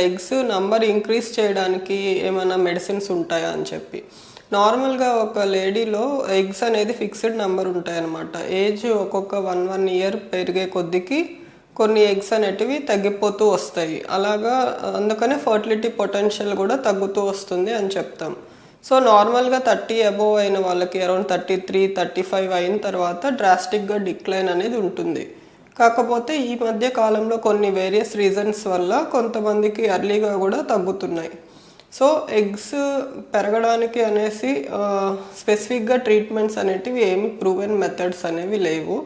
Eggs number increase చేయడానికి ఏమైనా medicines ఉంటాయా అని చెప్పి. నార్మల్గా ఒక లేడీలో ఎగ్స్ అనేది ఫిక్స్డ్ నెంబర్ ఉంటాయన్నమాట. ఏజ్ ఒక్కొక్క 1 ఇయర్ పెరిగే కొద్దికి కొన్ని ఎగ్స్ అనేటివి తగ్గిపోతూ వస్తాయి. అలాగా అందుకనే ఫర్టిలిటీ పొటెన్షియల్ కూడా తగ్గుతూ వస్తుంది అని చెప్తాం. సో నార్మల్గా 30 అబోవ్ అయిన వాళ్ళకి అరౌండ్ 33, 35 అయిన తర్వాత డ్రాస్టిక్గా డిక్లైన్ అనేది ఉంటుంది. కాకపోతే ఈ మధ్య కాలంలో కొన్ని వేరియస్ రీజన్స్ వల్ల కొంతమందికి ఎర్లీగా కూడా తగ్గుతున్నాయి. సో ఎగ్స్ పెరగడానికి అనేసి స్పెసిఫిక్గా ట్రీట్మెంట్స్ అనేటివి ఏమి ప్రూవెన్ మెథడ్స్ అనేవి లేవు.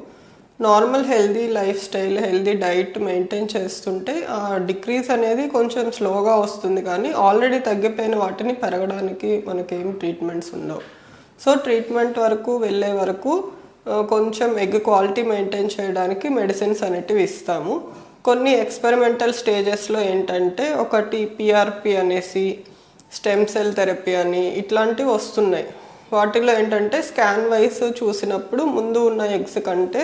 Normal healthy life style, healthy diet maintain చేస్తుంటే ఆ డిక్రీజ్ అనేది కొంచెం స్లోగా వస్తుంది, కానీ ఆల్రెడీ తగ్గిపోయిన వాటిని పెరగడానికి మనకేం ట్రీట్మెంట్స్ ఉండవు. సో ట్రీట్మెంట్ వరకు వెళ్ళే వరకు కొంచెం ఎగ్ క్వాలిటీ మెయింటైన్ చేయడానికి మెడిసిన్స్ అనేటివి ఇస్తాము. కొన్ని ఎక్స్పెరిమెంటల్ స్టేజెస్లో ఏంటంటే ఒకటి పిఆర్పి అనేసి, స్టెమ్ సెల్ థెరపీ అని ఇట్లాంటివి వస్తున్నాయి. వాటిలో ఏంటంటే స్కాన్ వైస్ చూసినప్పుడు ముందు ఉన్న ఎగ్స్ కంటే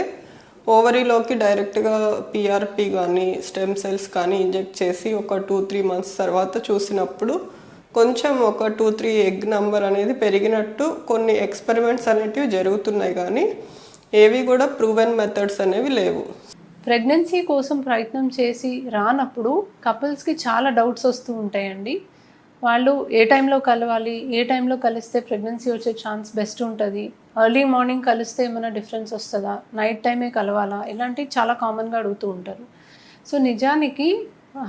ఓవరీలోకి డైరెక్ట్గా పిఆర్పి కానీ స్టెమ్ సెల్స్ కానీ ఇంజెక్ట్ చేసి ఒక 2-3 మంత్స్ తర్వాత చూసినప్పుడు కొంచెం ఒక 2-3 ఎగ్ నెంబర్ అనేది పెరిగినట్టు కొన్ని ఎక్స్పెరిమెంట్స్ అనేటివి జరుగుతున్నాయి, కానీ ఏవి కూడా ప్రూవెన్ మెథడ్స్ అనేవి లేవు. ప్రెగ్నెన్సీ కోసం ప్రయత్నం చేసి రానప్పుడు కపుల్స్కి చాలా డౌట్స్ వస్తూ ఉంటాయండి. వాళ్ళు ఏ టైంలో కలవాలి, ఏ టైంలో కలిస్తే ప్రెగ్నెన్సీ వచ్చే ఛాన్స్ బెస్ట్ ఉంటుంది, ఎర్లీ మార్నింగ్ కలిస్తే ఏమైనా డిఫరెన్స్ వస్తుందా, నైట్ టైమే కలవాలా, ఇలాంటివి చాలా కామన్గా అడుగుతూ ఉంటారు. సో నిజానికి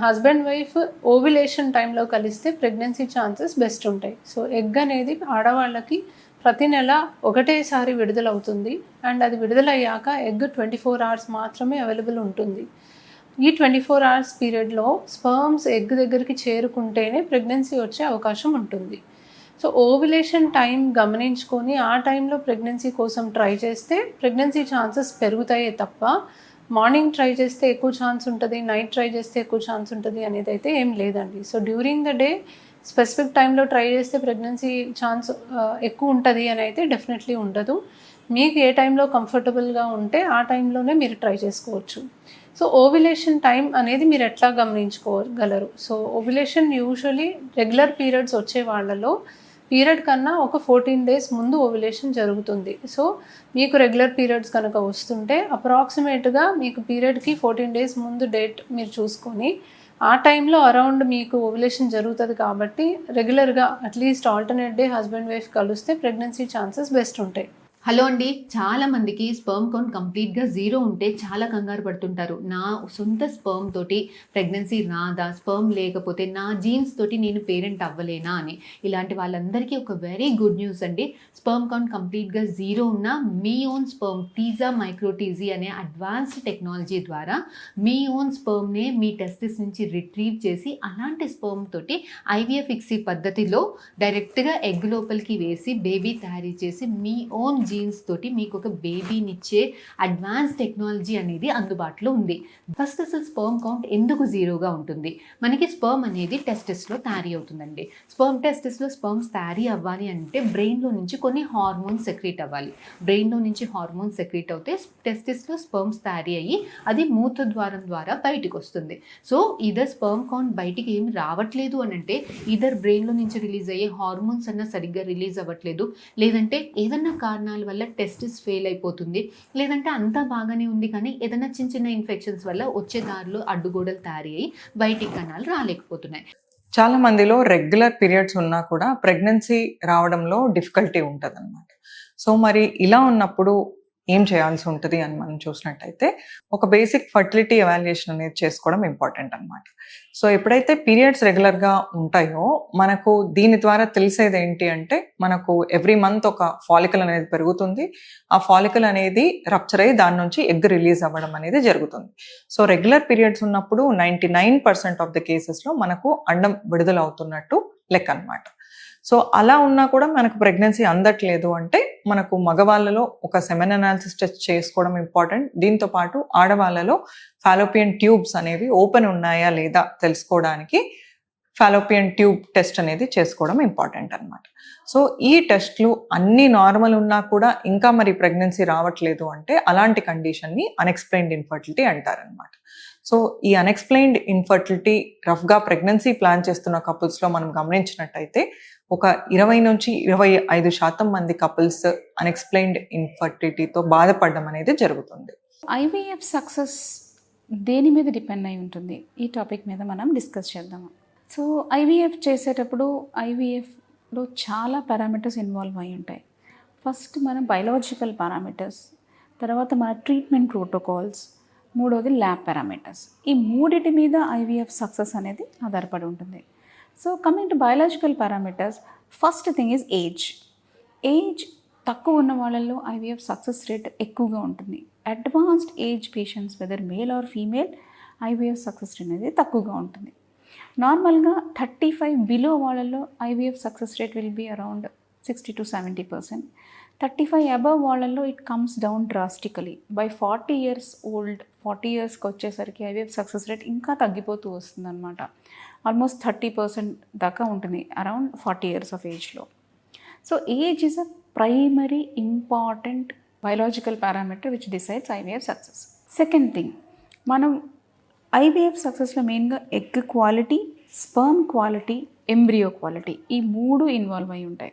హస్బెండ్ వైఫ్ ఓవ్యులేషన్ టైంలో కలిస్తే ప్రెగ్నెన్సీ ఛాన్సెస్ బెస్ట్ ఉంటాయి. సో ఎగ్ అనేది ఆడవాళ్ళకి ప్రతి నెల ఒకటేసారి విడుదలవుతుంది. అండ్ అది విడుదలయ్యాక ఎగ్ 24 hours మాత్రమే అవైలబుల్ ఉంటుంది. ఈ 24 hours పీరియడ్లో స్పర్మ్స్ ఎగ్ దగ్గరికి చేరుకుంటేనే ప్రెగ్నెన్సీ వచ్చే అవకాశం ఉంటుంది. సో ఓవ్యులేషన్ టైం గమనించుకొని ఆ టైంలో ప్రెగ్నెన్సీ కోసం ట్రై చేస్తే ప్రెగ్నెన్సీ ఛాన్సెస్ పెరుగుతాయే తప్ప మార్నింగ్ ట్రై చేస్తే ఎక్కువ ఛాన్స్ ఉంటుంది, నైట్ ట్రై చేస్తే ఎక్కువ ఛాన్స్ ఉంటుంది అనేది అయితే ఏం లేదండి. So during the day specific టైంలో ట్రై చేస్తే ప్రెగ్నెన్సీ ఛాన్స్ ఎక్కువ ఉంటుంది అని అయితే డెఫినెట్లీ ఉండదు. మీకు ఏ టైంలో కంఫర్టబుల్గా ఉంటే ఆ టైంలోనే మీరు ట్రై చేసుకోవచ్చు. సో ఓవ్యులేషన్ టైం అనేది మీరు ఎట్లా గమనించుకోగలరు? So ovulation usually regular periods వచ్చే వాళ్ళలో పీరియడ్ కన్నా ఒక 14 days ముందు ఓవ్యులేషన్ జరుగుతుంది. సో మీకు రెగ్యులర్ పీరియడ్స్ కనుక వస్తుంటే అప్రాక్సిమేట్గా మీకు పీరియడ్కి 14 days ముందు డేట్ మీరు చూసుకొని ఆ టైంలో అరౌండ్ మీకు ఓవ్యులేషన్ జరుగుతుంది. కాబట్టి రెగ్యులర్గా at least alternate day husband wife కలిస్తే ప్రెగ్నెన్సీ ఛాన్సెస్ బెస్ట్ ఉంటాయి. హలో అండి, చాలా మందికి స్పర్మ్ కౌంట్ కంప్లీట్గా 0 ఉంటే చాలా కంగారు పడుతుంటారు. నా సొంత స్పర్మ్ తోటి ప్రెగ్నెన్సీ రాదా, స్పర్మ్ లేకపోతే నా జీన్స్ తోటి నేను పేరెంట్ అవ్వలేనా అని. ఇలాంటి వాళ్ళందరికీ ఒక వెరీ గుడ్ న్యూస్ అండి. స్పర్మ్ కౌంట్ కంప్లీట్గా 0 ఉన్న మీ ఓన్ స్పర్మ్ టీజా మైక్రోటీజీ అనే అడ్వాన్స్డ్ టెక్నాలజీ ద్వారా మీ ఓన్ స్పర్మ్నే మీ టెస్టిస్ నుంచి రిట్రీవ్ చేసి అలాంటి స్పర్మ్ తోటి ఐవీఎఫ్ ఇక్సీ పద్ధతిలో డైరెక్ట్గా ఎగ్ లోపలికి వేసి బేబీ తయారీ చేసి మీ ఓన్ జీన్స్ తోటి మీకు ఒక బేబీనిచ్చే అడ్వాన్స్ టెక్నాలజీ అనేది అందుబాటులో ఉంది. ఫస్ట్ అసలు స్పర్మ్ కౌంట్ ఎందుకు 0గా ఉంటుంది? మనకి స్పర్మ్ అనేది టెస్టిస్లో తయారీ అవుతుందండి. టెస్టిస్లో స్పర్మ్స్ తయారీ అవ్వాలి అంటే బ్రెయిన్లో నుంచి కొన్ని హార్మోన్స్ సెక్రీట్ అవ్వాలి. బ్రెయిన్లో నుంచి హార్మోన్స్ సెక్రీట్ అవుతే టెస్టిస్లో స్పర్మ్స్ తయారీ అయ్యి అది మూత్రద్వారం ద్వారా బయటకు వస్తుంది. సో ఇదర్ స్పర్మ్ కౌంట్ బయటికి ఏమి రావట్లేదు అని అంటే ఇదర్ బ్రెయిన్లో నుంచి రిలీజ్ అయ్యే హార్మోన్స్ అన్న సరిగ్గా రిలీజ్ అవ్వట్లేదు, లేదంటే ఏదన్నా కారణాల వల్ల టెస్టిస్ ఫెయిల్ అయిపోతుంది, లేదంటే అంతా బాగానే ఉంది కానీ ఏదైనా చిన్న చిన్న ఇన్ఫెక్షన్స్ వల్ల వచ్చే దారిలో అడ్డుగోడలు తయారీ అయ్యి బయటికి కణాలు రాలేకపోతున్నాయి. చాలా మందిలో రెగ్యులర్ పీరియడ్స్ ఉన్నా కూడా ప్రెగ్నెన్సీ రావడంలో డిఫికల్టీ ఉంటుంది అనమాట. సో మరి ఇలా ఉన్నప్పుడు ఏం చేయాల్సి ఉంటుంది అని మనం చూసినట్టయితే ఒక బేసిక్ ఫర్టిలిటీ ఎవాల్యుయేషన్ అనేది చేసుకోవడం ఇంపార్టెంట్ అనమాట. సో ఎప్పుడైతే పీరియడ్స్ రెగ్యులర్గా ఉంటాయో మనకు దీని ద్వారా తెలిసేది ఏంటి అంటే మనకు ఎవ్రీ మంత్ ఒక ఫాలికల్ అనేది పెరుగుతుంది. ఆ ఫాలికల్ అనేది రప్చర్ అయ్యి దాని నుంచి ఎగ్ రిలీజ్ అవ్వడం అనేది జరుగుతుంది. సో రెగ్యులర్ పీరియడ్స్ ఉన్నప్పుడు 99% ఆఫ్ ద కేసెస్లో మనకు అండం విడుదల అవుతున్నట్టు లెక్క అనమాట. సో అలా ఉన్నా కూడా మనకు ప్రెగ్నెన్సీ అందట్లేదు అంటే మనకు మగవాళ్ళలో ఒక సెమెన్ అనాలిసిస్ టెస్ట్ చేసుకోవడం ఇంపార్టెంట్. దీంతో పాటు ఆడవాళ్ళలో ఫాలోపియన్ ట్యూబ్స్ అనేవి ఓపెన్ ఉన్నాయా లేదా తెలుసుకోవడానికి ఫాలోపియన్ ట్యూబ్ టెస్ట్ అనేది చేసుకోవడం ఇంపార్టెంట్ అనమాట. సో ఈ టెస్ట్లు అన్ని నార్మల్ ఉన్నా కూడా ఇంకా మరి ప్రెగ్నెన్సీ రావట్లేదు అంటే అలాంటి కండిషన్ని అన్ఎక్స్ప్లెయిన్డ్ ఇన్ఫర్టిలిటీ అంటారనమాట. సో ఈ అన్ఎక్స్ప్లెయిన్డ్ ఇన్ఫర్టిలిటీ రఫ్గా ప్రెగ్నెన్సీ ప్లాన్ చేస్తున్న కపుల్స్లో మనం గమనించినట్టయితే ఒక 20 నుంచి 25% మంది కపుల్స్ అన్ఎక్స్ప్లెయిన్డ్ ఇన్ఫర్టిలిటీతో బాధపడడం అనేది జరుగుతుంది. ఐవీఎఫ్ సక్సెస్ దేని మీద డిపెండ్ అయి ఉంటుంది? ఈ టాపిక్ మీద మనం డిస్కస్ చేద్దాము. సో ఐవీఎఫ్ చేసేటప్పుడు ఐవీఎఫ్లో చాలా పారామీటర్స్ ఇన్వాల్వ్ అయి ఉంటాయి. ఫస్ట్ మన బయలాజికల్ పారామీటర్స్, తర్వాత మన ట్రీట్మెంట్ ప్రోటోకాల్స్, మూడోది ల్యాబ్ పారామీటర్స్. ఈ మూడిటి మీద ఐవీఎఫ్ సక్సెస్ అనేది ఆధారపడి ఉంటుంది. So coming to biological parameters, first thing is age. Age తక్కువ ఉన్న వాళ్ళల్లో ఐవీఎఫ్ సక్సెస్ రేట్ ఎక్కువగా ఉంటుంది. Advanced age patients whether male or female IVF success rate అనేది తక్కువగా ఉంటుంది. నార్మల్గా 35 బిలో వాళ్ళల్లో IVF success rate will be around 60 to 70%. 35 above వాళ్ళల్లో it comes down drastically. By 40 years old, 40 yearsకి వచ్చేసరికి ఐవీఎఫ్ సక్సెస్ రేట్ ఇంకా తగ్గిపోతూ వస్తుంది అనమాట. ఆల్మోస్ట్ 30% దాకా ఉంటుంది అరౌండ్ 40 years ఆఫ్ ఏజ్లో. So age is a primary important biological parameter which decides IVF success. Second thing, మనం ఐవీఎఫ్ సక్సెస్లో మెయిన్గా egg quality, sperm quality, embryo quality, ఈ మూడు ఇన్వాల్వ్ అయి ఉంటాయి.